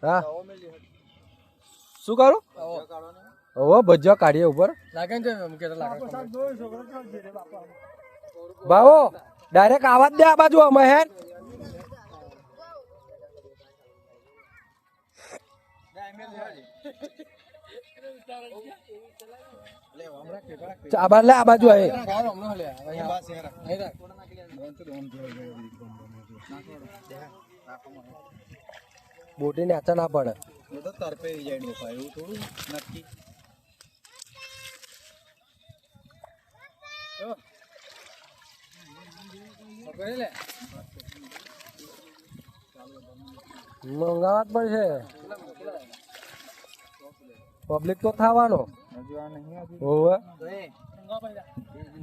હા શું કરું હવે ભજીયા કાઢીએ ઉપર ભાવો ડાયરેક્ટ આવાજ દે આ બાજુ અમે હે આ લે આ બાજુ આવે બોટી ને આચા ના પડે તરફે એવું થોડું નક્કી મંગાવવા જ પડશે પબ્લિક તો થવાનો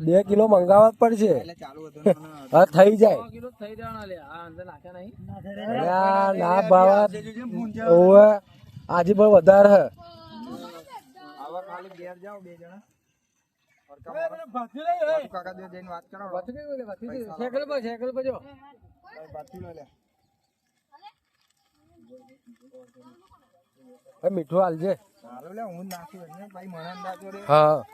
2 કિલો મંગાવવા જ પડશે હા થઈ જાય ના ભાવ આજે પણ વધારે મીઠું હાલજે હા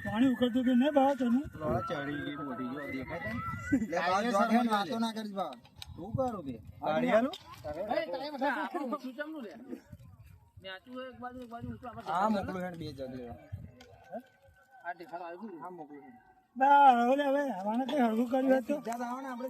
પાણી ઉકળતું કે નહીં ભાવ તને ચડી ગઈ મોટી જો દેખાય છે વાતો ના કરીશ ભાવ શું કરું કે ગાડીયાનું હા મોકલું હે 2 જગ્યાએ આ દેખાડ આવ્યું હા મોકલું બા હવે હવે આવાને તે હળવું કર્યું હતું આપણે